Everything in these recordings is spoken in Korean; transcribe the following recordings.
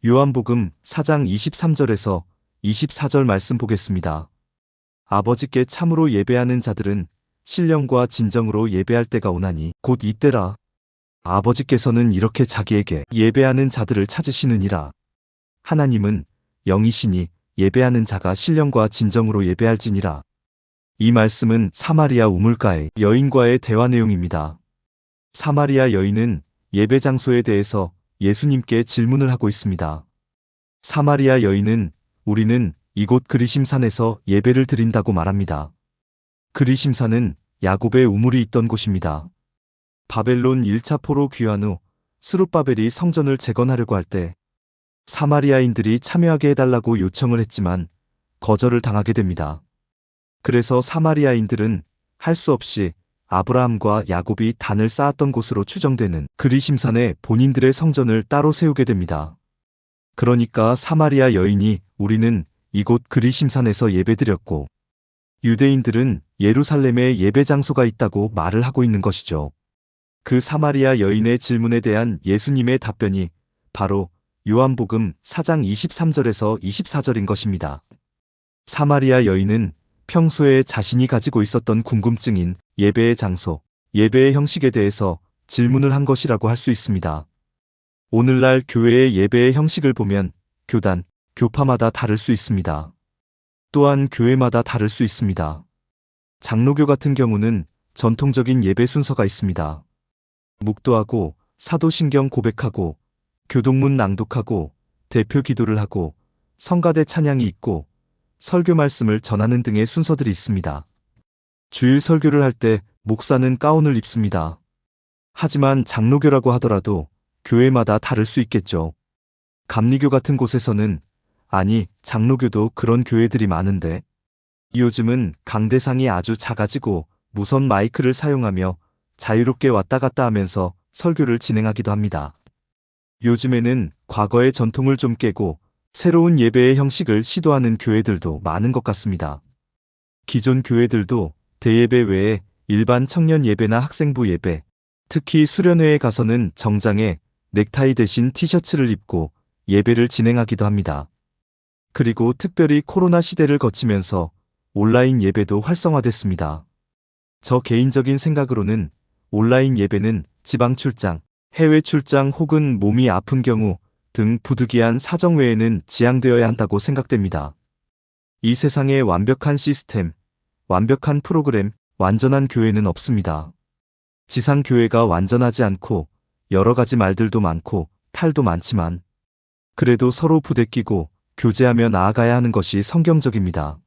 요한복음 4장 23절에서 24절 말씀 보겠습니다. 아버지께 참으로 예배하는 자들은 신령과 진정으로 예배할 때가 오나니 곧 이때라. 아버지께서는 이렇게 자기에게 예배하는 자들을 찾으시느니라. 하나님은 영이시니 예배하는 자가 신령과 진정으로 예배할지니라. 이 말씀은 사마리아 우물가의 여인과의 대화 내용입니다. 사마리아 여인은 예배 장소에 대해서 예수님께 질문을 하고 있습니다. 사마리아 여인은 우리는 이곳 그리심산에서 예배를 드린다고 말합니다. 그리심산은 야곱의 우물이 있던 곳입니다. 바벨론 1차 포로 귀환 후 스룹바벨이 성전을 재건하려고 할 때 사마리아인들이 참여하게 해달라고 요청을 했지만 거절을 당하게 됩니다. 그래서 사마리아인들은 할 수 없이 아브라함과 야곱이 단을 쌓았던 곳으로 추정되는 그리심산에 본인들의 성전을 따로 세우게 됩니다. 그러니까 사마리아 여인이 우리는 이곳 그리심산에서 예배드렸고 유대인들은 예루살렘에 예배 장소가 있다고 말을 하고 있는 것이죠. 그 사마리아 여인의 질문에 대한 예수님의 답변이 바로 요한복음 4장 23절에서 24절인 것입니다. 사마리아 여인은 평소에 자신이 가지고 있었던 궁금증인 예배의 장소, 예배의 형식에 대해서 질문을 한 것이라고 할 수 있습니다. 오늘날 교회의 예배의 형식을 보면 교단, 교파마다 다를 수 있습니다. 또한 교회마다 다를 수 있습니다. 장로교 같은 경우는 전통적인 예배 순서가 있습니다. 묵도하고 사도신경 고백하고 교동문 낭독하고 대표 기도를 하고 성가대 찬양이 있고 설교 말씀을 전하는 등의 순서들이 있습니다. 주일 설교를 할 때 목사는 가운을 입습니다. 하지만 장로교라고 하더라도 교회마다 다를 수 있겠죠. 감리교 같은 곳에서는 아니 장로교도 그런 교회들이 많은데 요즘은 강대상이 아주 작아지고 무선 마이크를 사용하며 자유롭게 왔다 갔다 하면서 설교를 진행하기도 합니다. 요즘에는 과거의 전통을 좀 깨고 새로운 예배의 형식을 시도하는 교회들도 많은 것 같습니다. 기존 교회들도 대예배 외에 일반 청년 예배나 학생부 예배, 특히 수련회에 가서는 정장에 넥타이 대신 티셔츠를 입고 예배를 진행하기도 합니다. 그리고 특별히 코로나 시대를 거치면서 온라인 예배도 활성화됐습니다. 저 개인적인 생각으로는 온라인 예배는 지방 출장, 해외 출장 혹은 몸이 아픈 경우 등 부득이한 사정 외에는 지양되어야 한다고 생각됩니다. 이 세상에 완벽한 시스템, 완벽한 프로그램, 완전한 교회는 없습니다. 지상교회가 완전하지 않고 여러 가지 말들도 많고 탈도 많지만 그래도 서로 부대끼고 교제하며 나아가야 하는 것이 성경적입니다.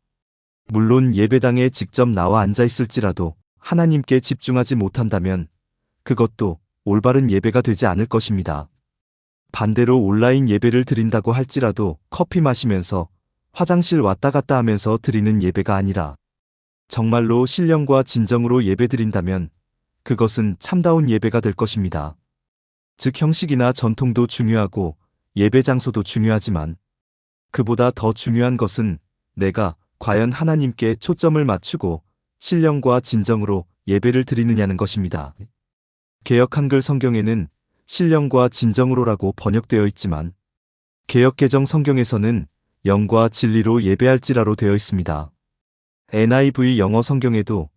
물론 예배당에 직접 나와 앉아 있을지라도 하나님께 집중하지 못한다면 그것도 올바른 예배가 되지 않을 것입니다. 반대로 온라인 예배를 드린다고 할지라도 커피 마시면서 화장실 왔다 갔다 하면서 드리는 예배가 아니라 정말로 신령과 진정으로 예배드린다면 그것은 참다운 예배가 될 것입니다. 즉 형식이나 전통도 중요하고 예배 장소도 중요하지만 그보다 더 중요한 것은 내가 과연 하나님께 초점을 맞추고 신령과 진정으로 예배를 드리느냐는 것입니다. 개역 한글 성경에는 신령과 진정으로라고 번역되어 있지만 개역개정 성경에서는 영과 진리로 예배할지라로 되어 있습니다. NIV 영어 성경에도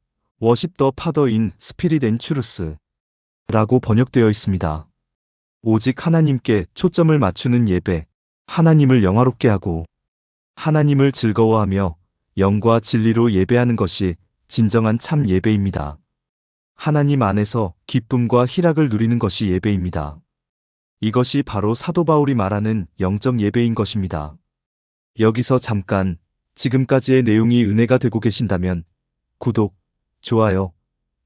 Worship the Father in Spirit and Truth 라고 번역되어 있습니다. 오직 하나님께 초점을 맞추는 예배, 하나님을 영화롭게 하고 하나님을 즐거워하며 영과 진리로 예배하는 것이 진정한 참 예배입니다. 하나님 안에서 기쁨과 희락을 누리는 것이 예배입니다. 이것이 바로 사도 바울이 말하는 영적 예배인 것입니다. 여기서 잠깐 지금까지의 내용이 은혜가 되고 계신다면 구독, 좋아요,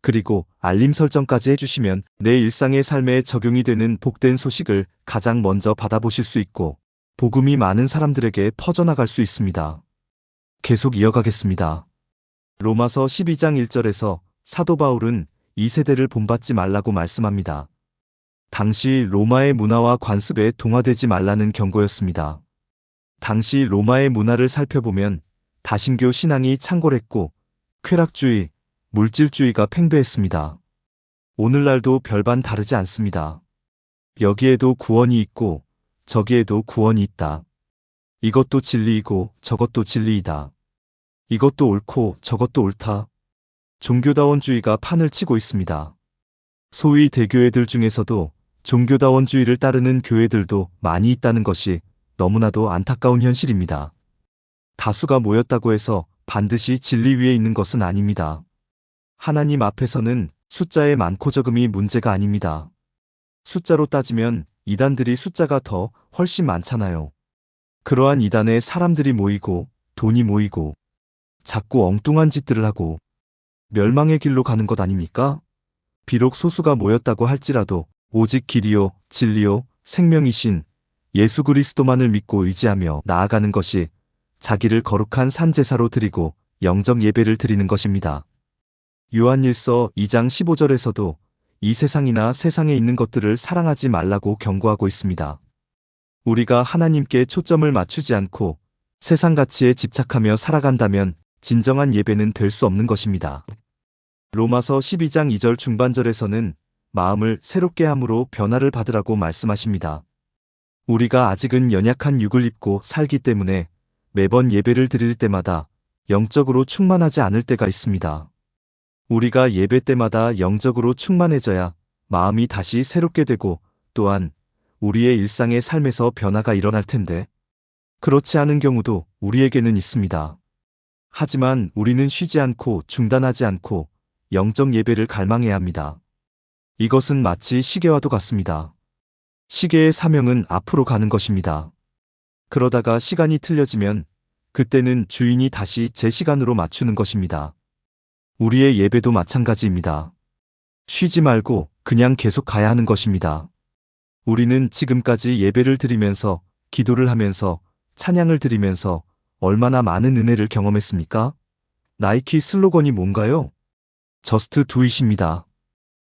그리고 알림 설정까지 해주시면 내 일상의 삶에 적용이 되는 복된 소식을 가장 먼저 받아보실 수 있고 복음이 많은 사람들에게 퍼져나갈 수 있습니다. 계속 이어가겠습니다. 로마서 12장 1절에서 사도 바울은 이 세대를 본받지 말라고 말씀합니다. 당시 로마의 문화와 관습에 동화되지 말라는 경고였습니다. 당시 로마의 문화를 살펴보면 다신교 신앙이 창궐했고 쾌락주의, 물질주의가 팽배했습니다. 오늘날도 별반 다르지 않습니다. 여기에도 구원이 있고 저기에도 구원이 있다. 이것도 진리이고 저것도 진리이다. 이것도 옳고 저것도 옳다. 종교다원주의가 판을 치고 있습니다. 소위 대교회들 중에서도 종교다원주의를 따르는 교회들도 많이 있다는 것이 너무나도 안타까운 현실입니다. 다수가 모였다고 해서 반드시 진리 위에 있는 것은 아닙니다. 하나님 앞에서는 숫자의 많고 적음이 문제가 아닙니다. 숫자로 따지면 이단들이 숫자가 더 훨씬 많잖아요. 그러한 이단에 사람들이 모이고 돈이 모이고 자꾸 엉뚱한 짓들을 하고 멸망의 길로 가는 것 아닙니까? 비록 소수가 모였다고 할지라도 오직 길이요 진리요 생명이신 예수 그리스도만을 믿고 의지하며 나아가는 것이 자기를 거룩한 산제사로 드리고 영적 예배를 드리는 것입니다. 요한일서 2장 15절에서도 이 세상이나 세상에 있는 것들을 사랑하지 말라고 경고하고 있습니다. 우리가 하나님께 초점을 맞추지 않고 세상 가치에 집착하며 살아간다면 진정한 예배는 될 수 없는 것입니다. 로마서 12장 2절 중반절에서는 마음을 새롭게 함으로 변화를 받으라고 말씀하십니다. 우리가 아직은 연약한 육을 입고 살기 때문에 매번 예배를 드릴 때마다 영적으로 충만하지 않을 때가 있습니다. 우리가 예배 때마다 영적으로 충만해져야 마음이 다시 새롭게 되고 또한 우리의 일상의 삶에서 변화가 일어날 텐데 그렇지 않은 경우도 우리에게는 있습니다. 하지만 우리는 쉬지 않고 중단하지 않고 영적 예배를 갈망해야 합니다. 이것은 마치 시계와도 같습니다. 시계의 사명은 앞으로 가는 것입니다. 그러다가 시간이 틀려지면 그때는 주인이 다시 제 시간으로 맞추는 것입니다. 우리의 예배도 마찬가지입니다. 쉬지 말고 그냥 계속 가야 하는 것입니다. 우리는 지금까지 예배를 드리면서 기도를 하면서 찬양을 드리면서 얼마나 많은 은혜를 경험했습니까? 나이키 슬로건이 뭔가요? Just do it입니다.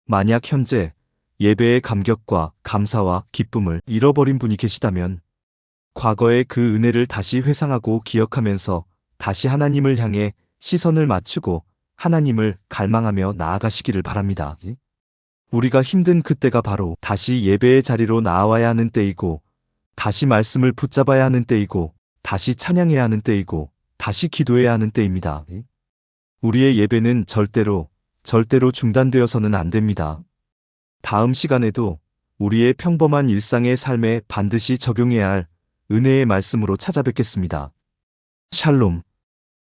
만약 현재 예배의 감격과 감사와 기쁨을 잃어버린 분이 계시다면 과거의 그 은혜를 다시 회상하고 기억하면서 다시 하나님을 향해 시선을 맞추고 하나님을 갈망하며 나아가시기를 바랍니다. 우리가 힘든 그때가 바로 다시 예배의 자리로 나아와야 하는 때이고 다시 말씀을 붙잡아야 하는 때이고 다시 찬양해야 하는 때이고 다시 기도해야 하는 때입니다. 우리의 예배는 절대로 중단되어서는 안 됩니다. 다음 시간에도 우리의 평범한 일상의 삶에 반드시 적용해야 할 은혜의 말씀으로 찾아뵙겠습니다. 샬롬.